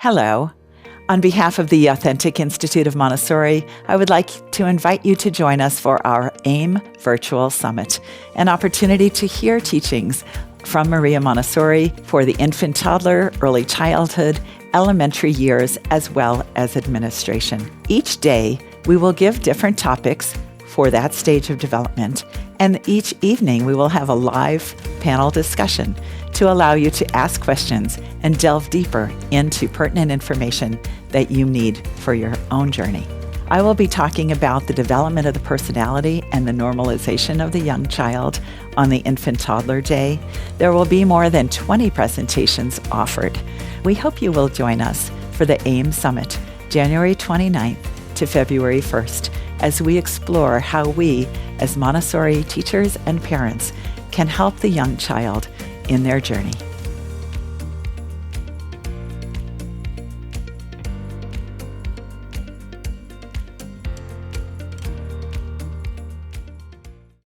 Hello. On behalf of the Authentic Institute of Montessori, I would like to invite you to join us for our AIM Virtual Summit, an opportunity to hear teachings from Maria Montessori for the infant, toddler, early childhood, elementary years, as well as administration. Each day, we will give different topics for that stage of development, and each evening we will have a live panel discussion to allow you to ask questions and delve deeper into pertinent information that you need for your own journey. I will be talking about the development of the personality and the normalization of the young child on the infant toddler day. There will be more than 20 presentations offered. We hope you will join us for the AIM Summit, January 29th to February 1st, as we explore how we, as Montessori teachers and parents, can help the young child in their journey.